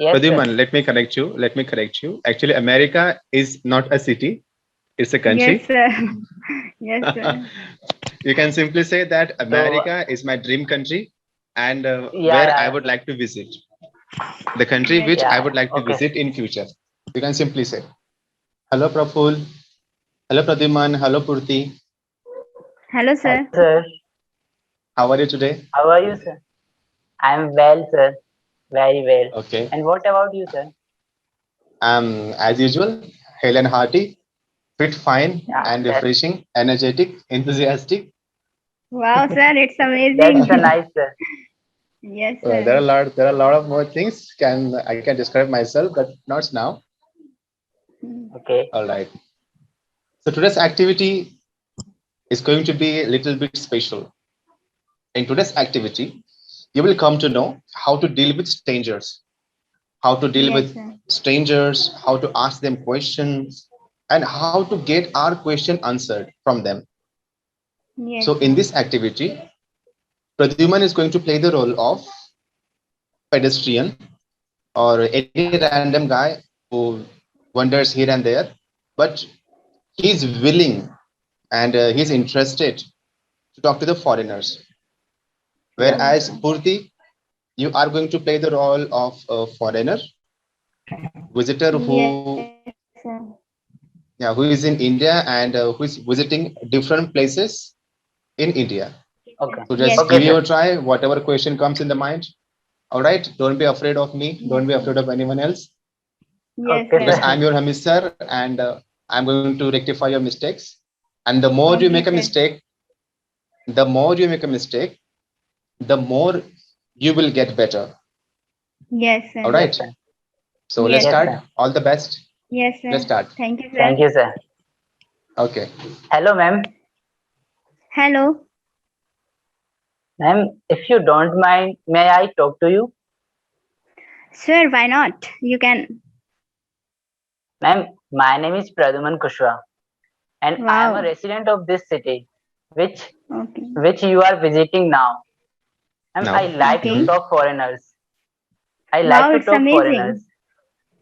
Yes, sir. Pradyuman, let me correct you. Let me correct you. Actually, America is not a city; it's a Yes, country. sir. Yes, sir. You can simply say that So, America is my dream country, and yeah, where I yeah, would like to visit. The country Yes, which I yeah. would like to Okay, sir. visit in future. You can simply say. Hello, Praful. Hello, Pradyuman. Hello, Purti. hello, Hello, sir. sir. How are you today? How are you, sir? I'm well, sir. Very well. Okay. And what about you, sir? As usual, hale and hearty, fit, fine, Yeah, and refreshing, energetic, enthusiastic. Wow, sir, it's that's a amazing. nice, sir. Yes, There are sir. a lot. There are a lot of more things. Can I can describe myself, but not now. Okay. All right. So today's activity is going to be a little bit special. In today's activity, you will come to know how to deal with strangers, how to deal Yes, with sir. strangers, how to ask them questions, and how to get our question answered from them. Yes, So in sir. this activity, Pradyuman is going to play the role of pedestrian or any random guy who wanders here and there, but he's willing and he's interested to talk to the foreigners. Yes, Whereas sir. Purti, you are going to play the role of a foreigner, visitor Yes, who, sir. yeah, who is in India and who is visiting different places in India. Okay. So Yes, just Okay, give sir. you sir. a try, whatever question comes in the mind. All right, don't be afraid of me. Yes, Don't be sir. afraid of anyone else Yes, Okay, sir. because sir. I'm your Hamis sir and I'm going to rectify your mistakes. And the more you Okay, make a sir. mistake, the more you make a mistake, the more you will get better. Yes, All sir. Yes, right. sir. So let's Yes, Yes, sir. start. sir. All the best. Yes, Let's sir. start. Thank you, sir. Thank you, sir. Okay. Hello, ma'am. Hello. Ma'am, if you don't mind, may I talk to you? Sir, why not? You can. Ma'am, my name is Praduman Kushwa, and I am a Wow. resident of this city, which Okay. which you are visiting now. And Now. I like to Okay. Mhm. talk foreigners. I like Wow, to it's talk amazing. foreigners.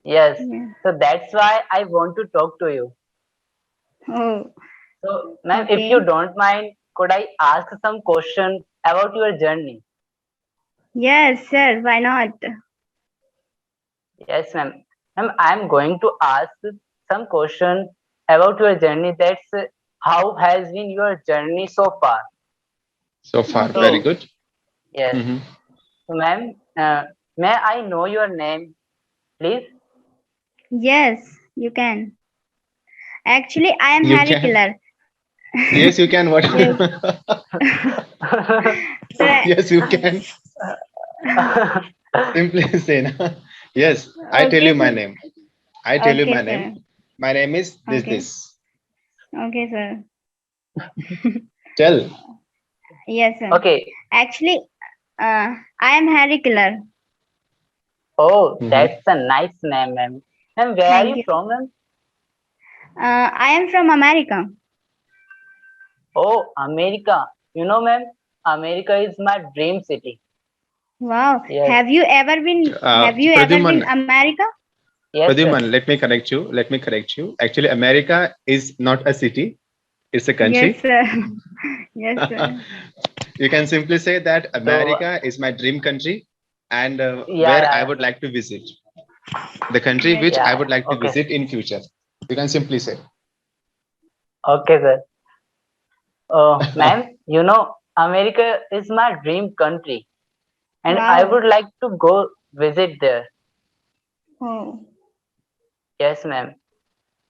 Yes. Yeah. So that's why I want to talk to you. Oh, So, ma'am, if you okay. don't mind, could I ask some question about your journey? Yes, sir, why not? Yes, ma'am. Ma'am, I'm going to ask some question about your journey. That's how has been your journey so far? So far, very Okay. So, good. yes. Mhm. So, ma'am, may I know your name, please? Yes, you can. Actually, I am You Harry can. Killer. Yes, you can. What? Yes. Sir, Yes, you can. Simply say, na. Yes, I tell you okay, my sir. name. I tell you my Okay, name. sir. My name is this, Okay. this. Okay, sir. Tell. Yes, sir. Okay. Actually, I am Harry Killer. Oh, Mhm. that's a nice name, ma'am. And where are Thank you you. from, ma'am? I am from America. Oh, America. You know, ma'am, America is my dream city. Wow. Yes, Have you ever been Pradyuman, America? yes, sir. Pradyuman, let me correct you. Let me correct you. Actually, America is not a city; it's a Yes, country. sir. Yes, sir. You can simply say that So, America is my dream country and yeah, where I yeah, would like to visit. The country Yes, which yeah, I sir. would like yeah. to Okay, visit in future. You can simply say. okay, sir. Ma'am, you know, America is my dream country, and I Wow. would like to go visit there. Oh. Yes, ma'am.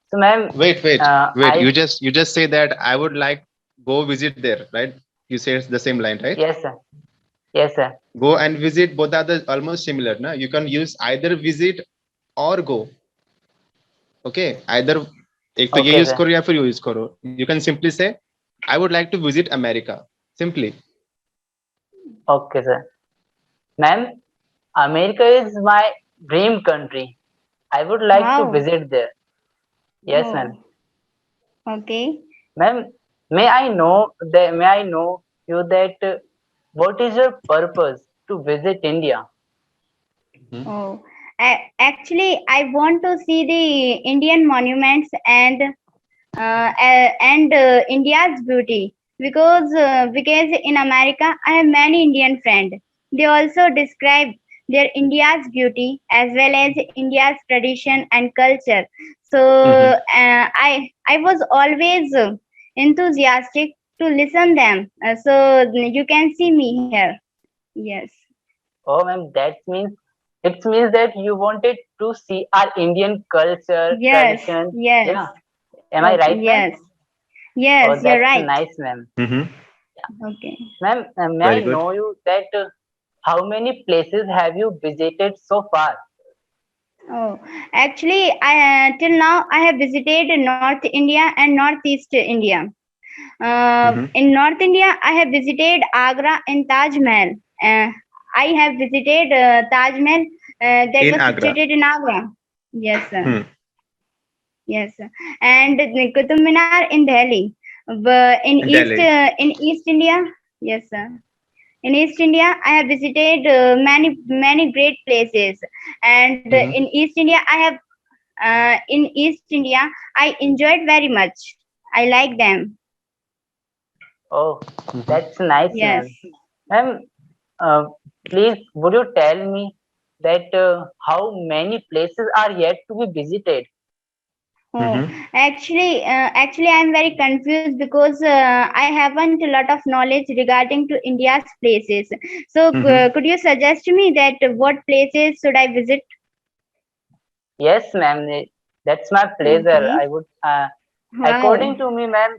So, ma'am, Wait, wait, wait. I You just say that I would like go visit there, right? You say it's the same line, right? yes, sir. Yes, sir. Go and visit, both are the almost similar. Na? You can use either visit or go. Okay, either एक तो ये Okay, use sir. करो या फिर use करो. You can simply say I would like to visit America. Simply. Okay, sir. Ma'am, America is my dream country. I would like to Wow. visit there. Yes, ma'am. Oh. Okay. Ma'am, may I know you that what is your purpose to visit India? Mhm. Oh. Actually, I want to see the Indian monuments and India's beauty, because in America I have many Indian friends. They also describe their India's beauty as well as India's tradition and culture. So Mhm. I was always enthusiastic to listen them. So you can see me here. Yes. Oh, ma'am, that means it means that you wanted to see our Indian culture, Yes. tradition. Yes. Yeah. Am I Okay. right, ma'am? Yes. Yes. Oh, You're that's right. nice, ma'am. Mhm. Okay. Ma'am, may I Very good. know you that how many places have you visited so far? Oh, actually, I till now I have visited North India and Northeast India. Mhm. In North India, I have visited Agra and Taj Mahal. I have visited Taj Mahal that In was Agra. situated in Agra. Yes, sir. Hmm. Yes, sir. And the Qutub Minar in Delhi. In Delhi. In East India, yes, sir. In East India, I have visited many great places, and Mhm. in East India, I enjoyed very much. I like them. Oh, Mhm. that's nice, Yes. ma'am. Ma'am, uh, please, would you tell me that how many places are yet to be visited? Oh, Mhm. actually, I'm very confused because I haven't a lot of knowledge regarding to India's places. So, Mhm. could you suggest me that what places should I visit? Yes, ma'am. That's my pleasure. Okay. I would, Wow. according to me, ma'am,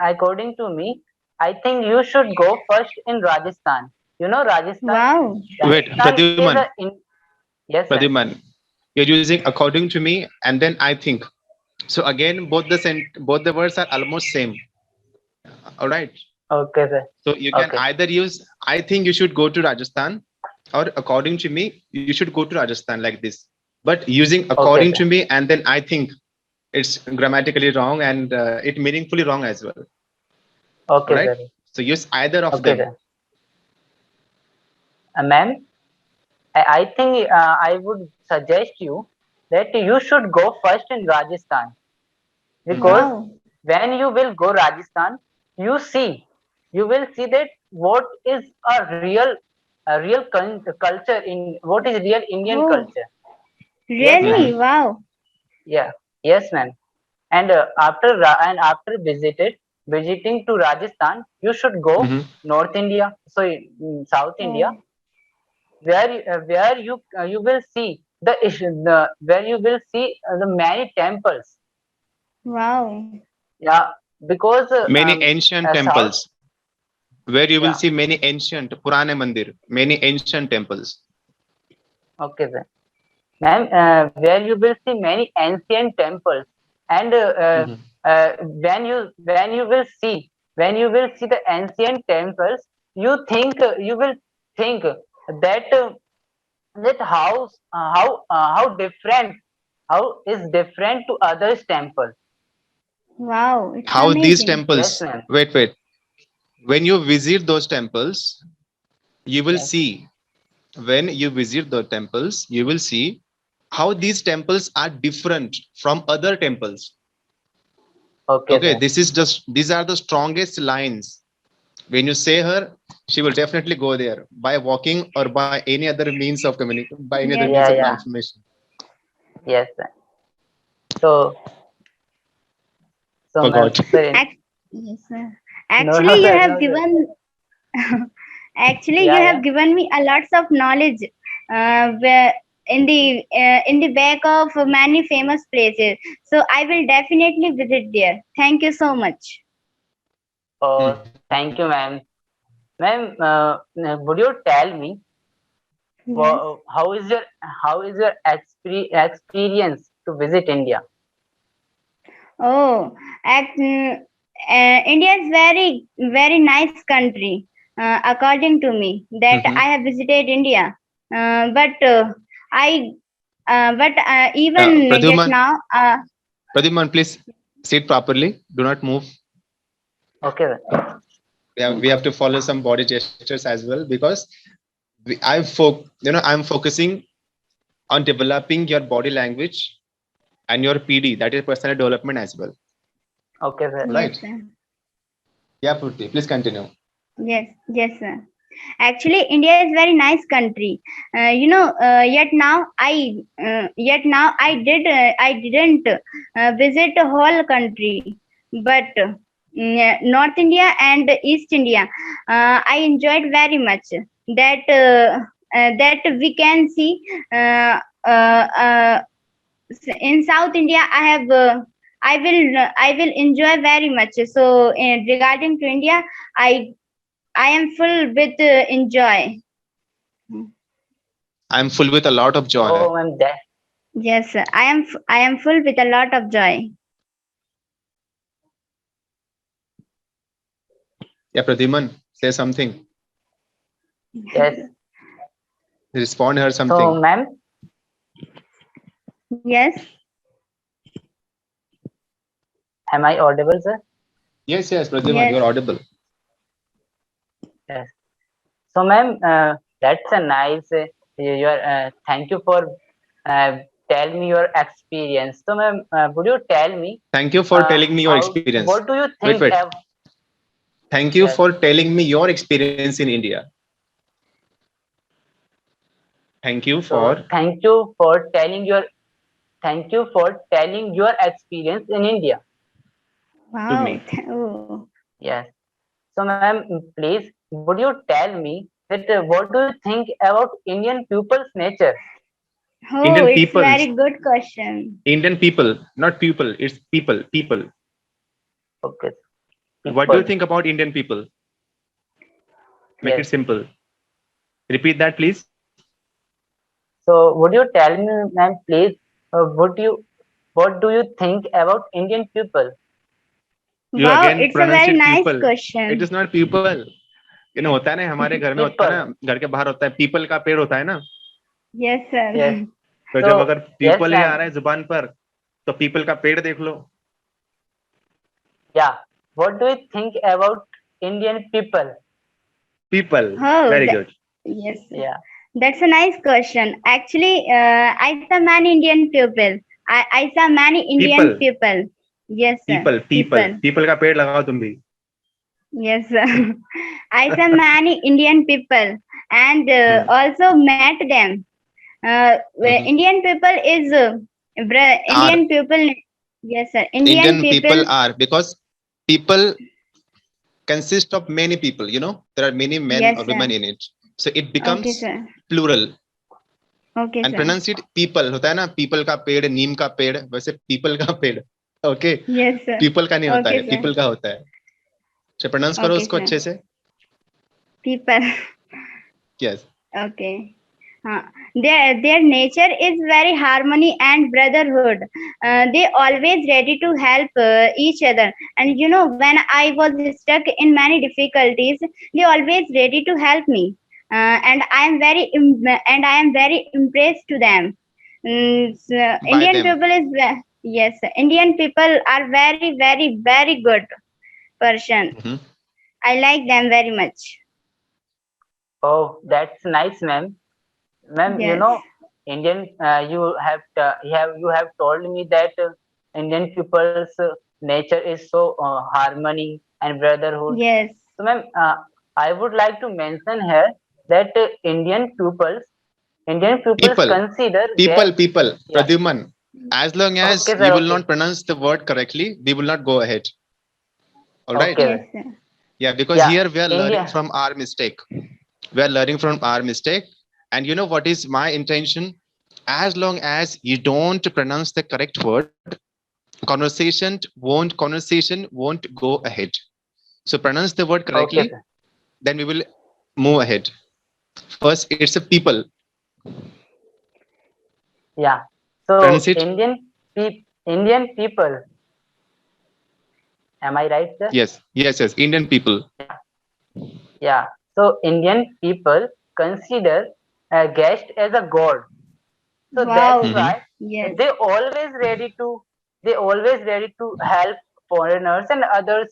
according to me, I think you should go first in Rajasthan. You know Rajasthan? Wow. Wait, Rajasthan is Pradyuman. a in. Yes, ma'am. Pradyuman. You're using according to me, and then I think. So again, both the words are almost same. All right. Okay, sir. So you can Okay. either use I think you should go to Rajasthan, or according to me, you should go to Rajasthan like this. But using Okay, according sir. to me and then I think, it's grammatically wrong and it meaningfully wrong as well. All Okay, right. sir. So use either of Okay, them. sir. Ma'am, I think I would suggest you that you should go first in Rajasthan, Mhm. because Wow. when you will go Rajasthan, you see, you will see that what is a real culture in what is real Indian Oh, culture. Yes, ma'am. really? Mhm. Wow. Yeah, yes, ma'am. And after visiting to Rajasthan, you should go Mhm. North India, so South India, Oh, where you will see the where you will see the many temples. wow. Yeah, because Many ancient South. temples where you will Yeah, see many ancient Purana Mandir, many ancient temples. okay, sir. Ma'am, where you will see many ancient temples, and Mhm. when you will see the ancient temples, you will think that how different, how is different to others temple. Wow. It's How these amazing. Yes, temples, ma'am. wait. When you visit those temples, you will Yes. see, when you visit the temples, you will see how these temples are different from other temples. Okay, Okay, sir. this is just, these are the strongest lines. When you say her, she will definitely go there by walking or by any other means of communication, by any other Yes, means Yeah, of sir. yeah. confirmation. Yes, sir. So, ma'am, Forgot. sir, Yes, sir. no, Actually, no, you sir, have no, sir. given actually you Yeah, have yeah. given me a lots of knowledge where in the back of many famous places. So I will definitely visit there. Thank you so much. Oh, Mhm. thank you, ma'am. Ma'am, would you tell me Yes. how is your experience to visit India? Oh, India is very nice country, according to me. That Mhm. I have visited India, but I even just Pradyuman, now. Pradyuman, please sit properly. Do not move. Okay, sir. We have to follow some body gestures as well, because I'm focusing on developing your body language and your PD, that is personal development as well. Okay, sir. Right. Yes, sir. Yeah, Purti, please continue. Yes, sir. Actually, India is very nice country. Yet now I didn't visit the whole country, but North India and East India, I enjoyed very much. That we can see in South India. I will enjoy very much. So, regarding to India, I am full with enjoy. I'm full with a lot of joy. Oh, ma'am, that Yes, sir. I am full with a lot of joy. Yeah, Pradhiman, say something. yes. Respond her So, something. ma'am, Yes. am I audible, sir? Yes, Pradhiman, Yes. you're audible. Yes. So, ma'am, that's a nice. Thank you for tell me your experience. So, ma'am, would you tell me Thank you for telling me your experience. what do you think? Wait. Thank you Yes. for telling me your experience in India. Thank you for. So, thank you for telling your experience in India. Wow. me. Oh. Yes. So, ma'am, please, would you tell me that what do you think about Indian people's nature? Oh, Indian it's peoples. very good question. Indian people, not people. It's people. Okay. What do you People. think about Indian people? Make it Yes. simple. Repeat that, please. So, would you tell me, ma'am, please, what do you think about Indian people? You Wow, again it's a pronounce very it nice people. question. It is not people. होता है ना हमारे घर में होता है ना, घर के बाहर होता है पीपल का पेड़ होता है ना. Yes, sir. Yes. तो So, जब अगर yes, पीपल ही आ ma'am. रहा है जुबान पर, तो पीपल का पेड़ देख लो. Yeah. What do you think about Indian people? People. Oh, Very good. yes. Yeah. That's a nice question. Actually, I saw many Indian people. I saw many Indian people. Yes, sir. People का पेड़ लगाओ तुम भी. Yes, sir. I saw many Indian people and also met them. Indian people is Indian people. Yes, sir. Indian people are, because people consist of many people. There are many men Yes, or women sir. in it, so it becomes Okay, sir. plural. Okay, And sir. pronounce it people. होता है ना people का पेड़, नीम का पेड़, वैसे people का पेड़. Okay. Yes, sir. People का नहीं होता Okay, है, sir. people का होता है. तो pronounce करो Okay, उसको sir. अच्छे से. People. Yes. Okay. Their nature is very harmony and brotherhood. They always ready to help each other. And when I was stuck in many difficulties, they always ready to help me. And I am very impressed to them. Indian them. people is yes, Indian people are very very very good person. Mhm. I like them very much. Oh, that's nice, ma'am. Ma'am, Yes. Indian, you have told me that Indian people's nature is so harmony and brotherhood. Yes. So, ma'am, I would like to mention here that Indian peoples consider People. Yeah. Pradyuman, as long as Okay, sir, you will okay. not pronounce the word correctly, we will not go ahead. All right. Okay. Yes, sir. Yeah, because Yeah, here we are learning India. from our mistake. We are learning from our mistake. And you know what is my intention? As long as you don't pronounce the correct word, conversation won't go ahead. So pronounce the word correctly, Okay, sir. then we will move ahead. First, it's a people. Yeah. So Pronounce it. Indian people. Am I right, sir? Yes. Indian people. Yeah. So Indian people consider a guest as a god. So Wow. that's why Yes. they always ready to help foreigners and others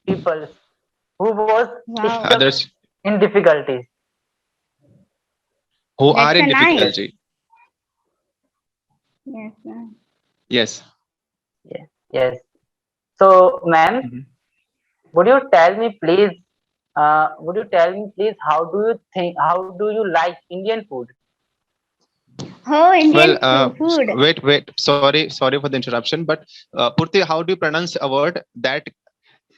people who was Wow. stuck Others in difficulties. who are That's in a nice. difficulty. Yes, sir. Yes. Yes. Yes. So, ma'am, Mhm. would you tell me please? Would you tell me please? How do you think? How do you like Indian food? Oh, Well, Indian food. wait. Sorry for the interruption. But Purti, how do you pronounce a word that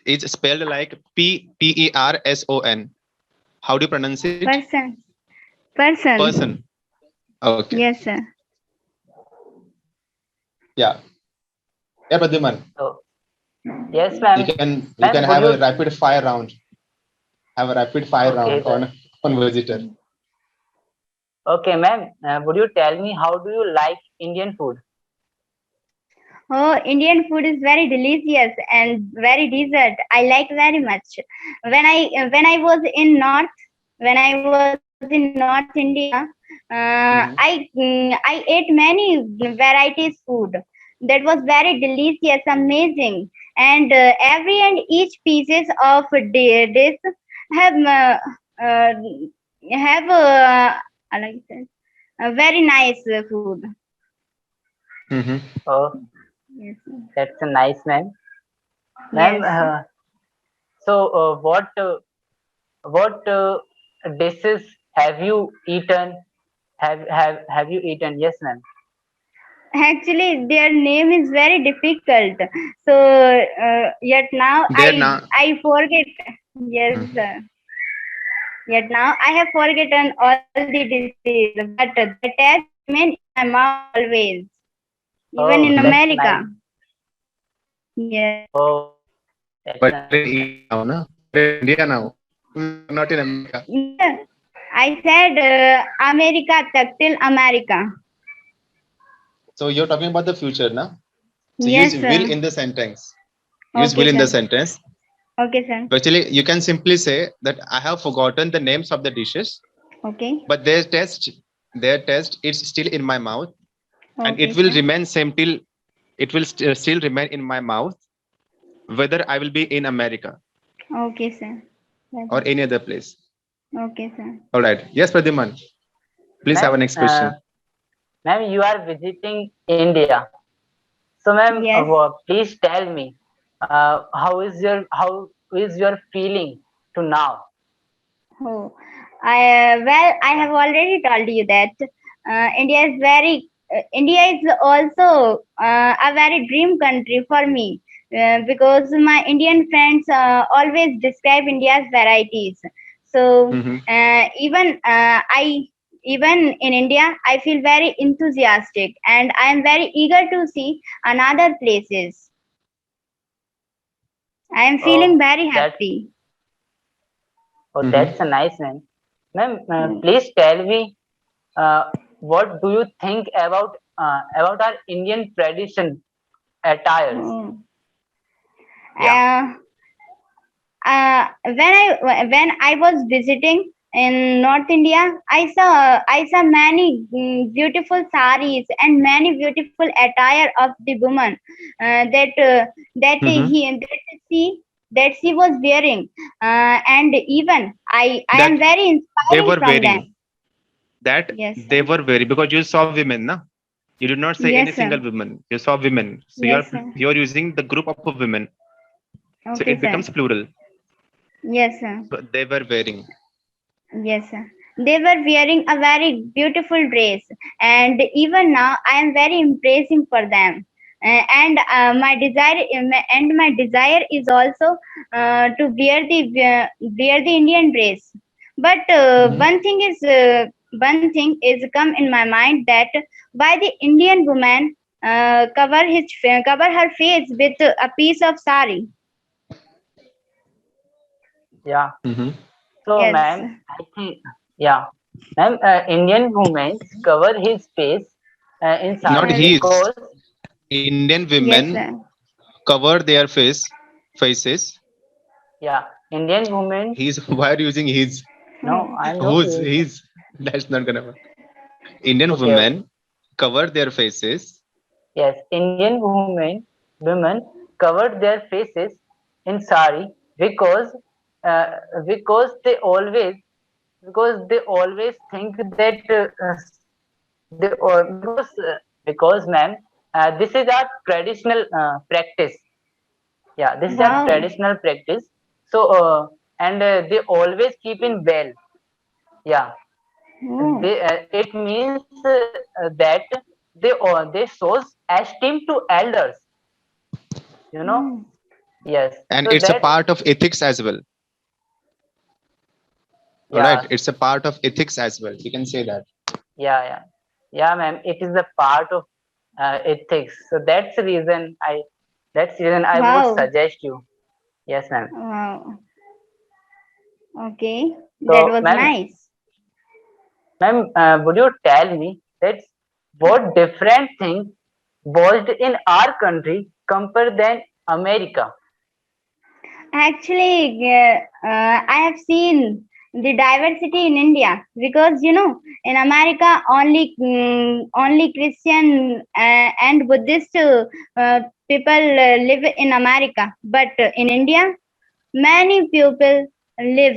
is spelled like Person? How do you pronounce it? Person. Person. Person. Okay. Yes, sir. Yeah. Yeah, Pradyuman. So, yes, ma'am. You can Ma'am, would have a you? rapid fire round. Have a rapid fire Okay, round sir. on visitor. Okay, ma'am. Would you tell me how do you like Indian food? Oh, Indian food is very delicious and very dessert. I like very much. When I was in North India, Mhm. I ate many varieties food that was very delicious, amazing, and every and each pieces of dish have uh, have I like that, a very nice food. Mhm. Oh, Yes, that's a nice, ma'am. Ma'am, yes. so what dishes have you eaten? Have you eaten? Yes, ma'am. Actually, their name is very difficult. So yet now There now. I forget. Yes, Mhm. sir. Yet now I have forgotten all the disease, but the taste remain in my mouth always, even in Oh, Mhm. that's America. nice. Yes. Oh, that's But nice. in India now, na? But in India now. Not in America. Yeah. I said America, till America. So you're talking about the future now. So use Yes, will sir. in the sentence. Use will Okay, in the sir. sentence. Okay, sir. Actually, you can simply say that I have forgotten the names of the dishes, Okay. but their taste is still in my mouth, and it Okay, will sir. remain same till it will still remain in my mouth, whether I will be in America Okay, sir. or any other place. Okay, sir. All right. Yes, Pradyuman. Please have a Ma'am, next question. ma'am, you are visiting India. So, ma'am, Yes. please tell me, how is your feeling to now? Oh, I have already told you that India is also a very dream country for me because my Indian friends always describe India's varieties. So Mhm. even in India, I feel very enthusiastic and I am very eager to see another places. I am feeling Oh, very that happy. Mhm. that's a nice, ma'am. Ma'am, Yes. please tell me, uh, what do you think about our Indian tradition attires? Oh. Yeah. Uh, when I was visiting in North India, I saw many beautiful saris and many beautiful attire of the woman that Mhm. she was wearing, and even I am That very they inspiring were from them. wearing. That Yes, they sir. were wearing because you saw women, na? You did not say any Yes, sir. single woman. You saw women. So Yes, sir. you're using the group of women. So it Okay, becomes sir. plural. Yes, sir. So they were wearing. Yes, sir. They were wearing a very beautiful dress, and even now I am very impressing for them. And my desire is also to wear the Indian dress. But Mhm. one thing is come in my mind that why the Indian woman cover her face with a piece of sari. Yeah. Mhm. So, Yes, ma'am, I think, yeah, ma'am, Indian women cover his face in Not sari yes, his. because, Indian yes, women sir. cover their faces. yeah, Indian women. He's why are you using his? No, Oh, I'm not Who's using. his? That's not gonna work. Indian Okay, okay. women cover their faces. Yes, Indian women covered their faces in sari because uh, because they always because they always think that they because because ma'am, this is our traditional practice. Yeah, this is our Wow. traditional practice. So and they always keep in well. Yeah, Oh. it means that they shows esteem to elders. You know. Oh. Yes. And So it's a that part of ethics as well. All right, yeah, it's a part of ethics as well. You can say that. yeah, yeah, ma'am. It is a part of ethics. So that's the reason I would Wow. suggest you. Yes, ma'am. Wow. Okay. That So, was nice. ma'am, would you tell me that what different thing was in our country compared than America? Actually, I have seen the diversity in India because in America only Christian and Buddhist people live in America, but in India many people People,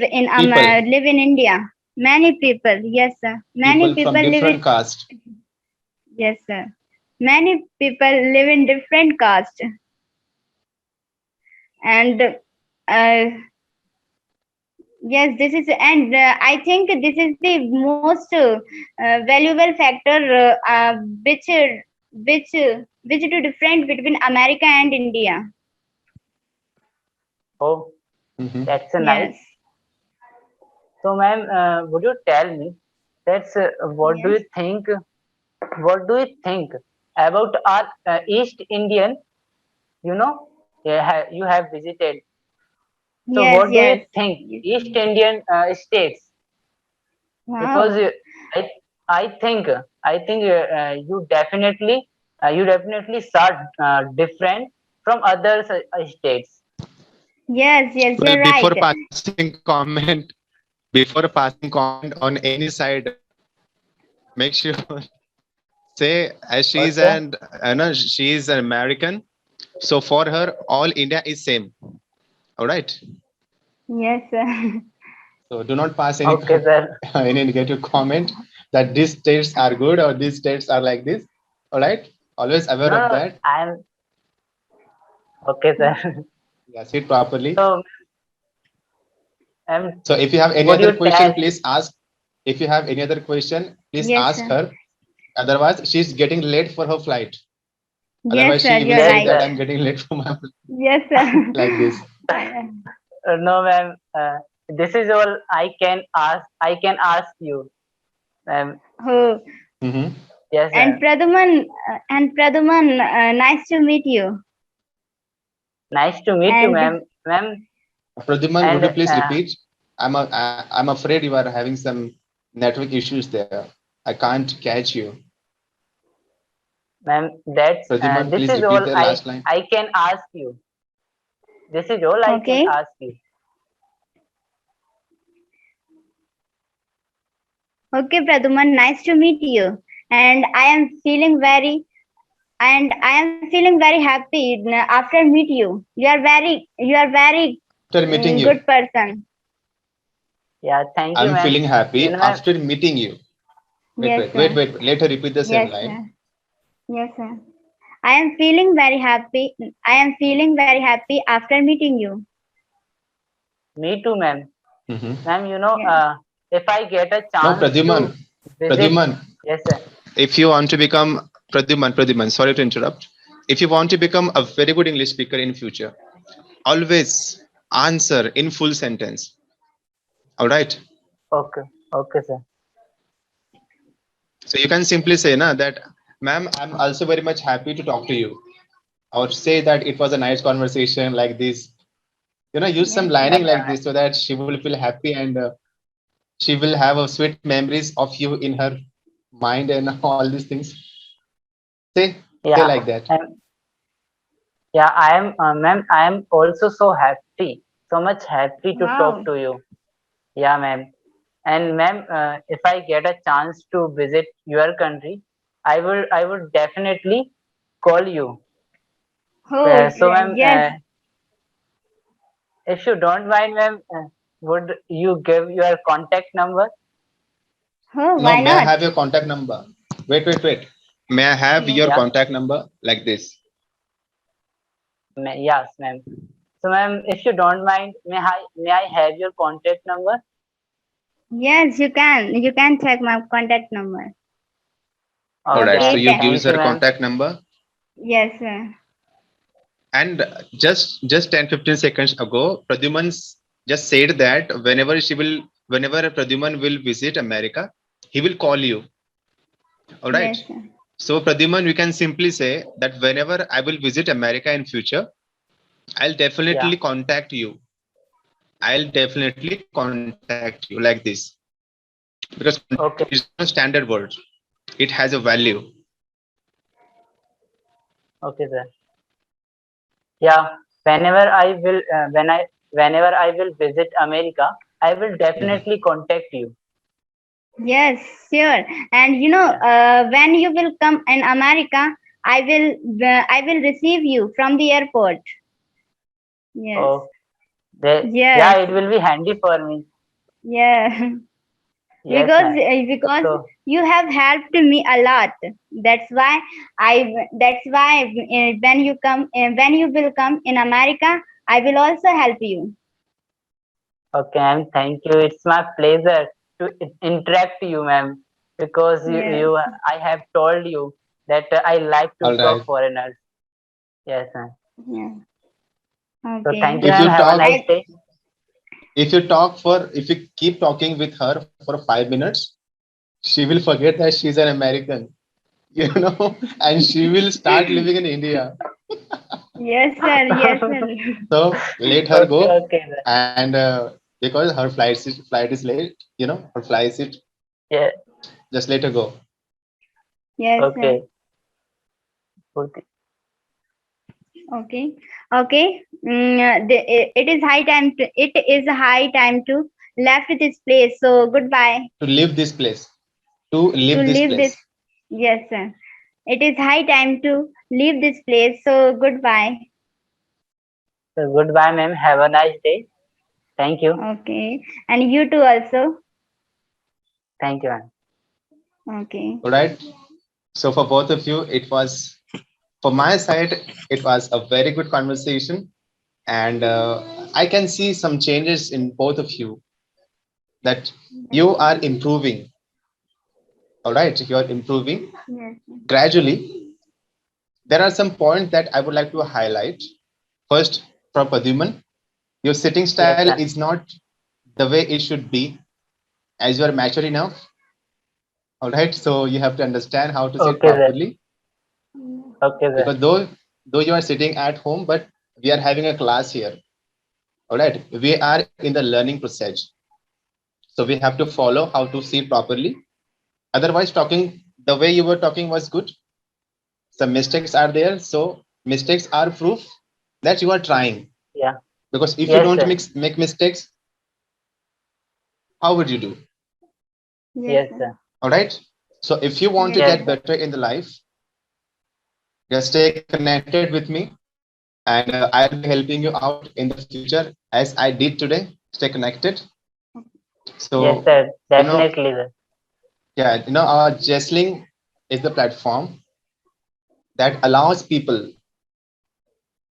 live in India. Many people, yes sir. Many people people from live in different caste. yes sir. Many people live in different caste and. Yes, this is, and I think this is the most valuable factor which which do different between America and India. Oh, Mhm. that's a Yes, nice. So, ma'am, would you tell me that's what do yes, you think? What do you think about our East Indian? You know, you have visited. So, yes, what do you yes. think Yes. East Indian states? Because Wow. I I think you definitely start different from other states. Yes, yes, Well, you're right. before passing comment on any side, make sure say as she is Okay. an she is an American. So for her, all India is same. All right. Yes, sir. So do not pass any Okay, sir. any negative comment that these states are good or these states are like this. All right. Always aware No, of no, that. I'm okay, sir. Yeah, sit properly. So, So if you have any would other you question, tell? please ask. If you have any other question, please Yes, ask sir. her. Otherwise, she's getting late for her flight. Yes, Otherwise, sir. she will You're Yes, say right. that sir. I'm getting late for my flight. Yes, sir. Like this. I- No, ma'am. This is all I can ask. I can ask you, ma'am. oh, Mm-hmm. Yes, sir. and Praduman, nice to meet you. Nice to meet you, And ma'am. Ma'am, Pradyuman, would and you please repeat? I'm afraid you are having some network issues there. I can't catch you. ma'am, that's Pradyuman, this please is repeat all the last line. I can ask you. This is all I can okay. ask you. Okay, Praduman, nice to meet you. And I am feeling very happy after meet you. You are very After meeting you, good person. Yeah, thank you, I'm ma'am. feeling You happy know, ma'am. after meeting you. Wait, Yes, wait, wait, sir. wait. Later repeat the same Yes, line. sir. Yes, sir. I am feeling very happy. I am feeling very happy after meeting you. Me too, ma'am. Mm-hmm. Ma'am, Yes. if I get a No, chance Pradyuman, to visit, Pradyuman, yes, sir. if you want to become Pradyuman, sorry to interrupt. If you want to become a very good English speaker in future, always answer in full sentence. All right. Okay, okay, sir. So you can simply say na that, ma'am, I'm also very much happy to talk to you, or say that it was a nice conversation like this. Use some Yes, Yeah, lining sir. like this so that she will feel happy and she will have a sweet memories of you in her mind and all these things. Say yeah, like that. and yeah. Ma'am. I am also so happy, so much happy to talk Wow. to you. Yeah, ma'am. And ma'am, if I get a chance to visit your country, I would definitely call you. Oh, So, ma'am, yes. if you don't mind, ma'am, would you give your contact number? Oh, No, why may I not? have your contact number? Wait. May I have your Yeah. contact number like this? Yes, ma'am. So, ma'am, if you don't mind, may I have your contact number? Yes, you can. You can check my contact number. All right. So Okay, Okay. you gives thank you, her ma'am. contact number, Yes, sir. and just 10-15 seconds ago, Pradyuman just said that whenever Pradyuman will visit America, he will call you. All right. Yes, sir. So Pradyuman, we can simply say that whenever I will visit America in future, I'll Yeah. definitely contact you. I'll definitely contact you like this, because contact Okay. is not a standard word. It has a value. Okay, sir. Yeah. Whenever I will, whenever I will visit America, I will Mhm. definitely contact you. Yes, sure. And Yeah. when you will come in America, I will receive you from the airport. Yes. Oh, yeah, Yes. it will be handy for me. Yeah. Yes, because ma'am. because So, you have helped me a lot. That's why when you will come in America, I will also help you. okay, ma'am. Thank you. It's my pleasure to interact you, ma'am, because Yes. I have told you that I like to All talk right. foreigners. Yes, ma'am. Yeah. So Okay. thank you, If ma'am. you Have a talk, nice I day. if you keep talking with her for 5 minutes, she will forget that she's an American, and she will start living in India. Yes, sir. Yes, sir. So let her Okay, go, okay, sir. and because her flight is late, her flight is Yeah, just let her go. Yes, sir. okay. Okay. Okay. Okay. It is high time to. It is high time to left this place. So goodbye. To leave this place. To To leave this leave this. place. Yes, sir. It is high time to leave this place. So goodbye. So goodbye, ma'am. Have a nice day. Thank you. Okay. And you too also. Thank you, ma'am. Okay. All right. So for both of you, for my side, it was a very good conversation, and I can see some changes in both of you, that Yes, you sir. are improving. All right, you are improving Yes, sir. gradually. There are some points that I would like to highlight. First, from Padyuman, your sitting Yes, style ma'am. is not the way it should be, as you are mature enough. All right, so you have to understand how to sit Okay, sir. properly, Okay, sir. because though you are sitting at home, but we are having a class here. All right, we are in the learning process, so we have to follow how to sit properly. Otherwise, talking the way you were talking was good. Some mistakes are there, so mistakes are proof that you are trying. Yeah. Because if you Yes, don't sir. make mistakes, how would you do? Yes, Yes, sir. sir. All right. So if you want to Yes, Yes, get sir. sir. better in the life, just stay connected with me, and I'll be helping you out in the future as I did today. Stay connected. Yes, So sir. you know, Definitely, sir. yeah, our Jestling is the platform that allows people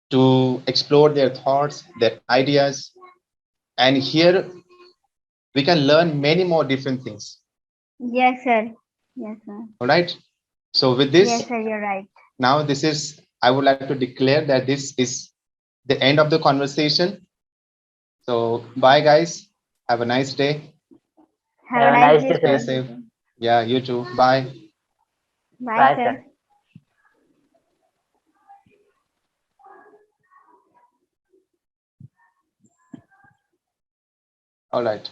to explore their thoughts, their ideas, and here we can learn many more different things. Yes, sir. Yes, sir. All right. So with Yes, this, sir. You're right. now I would like to declare that this is the end of the conversation. So bye, guys. Have a nice day. Have a Have a nice nice day, day, Stay sir. sir. safe. Yeah, you too. Bye. Bye, Bye, sir. sir. All right.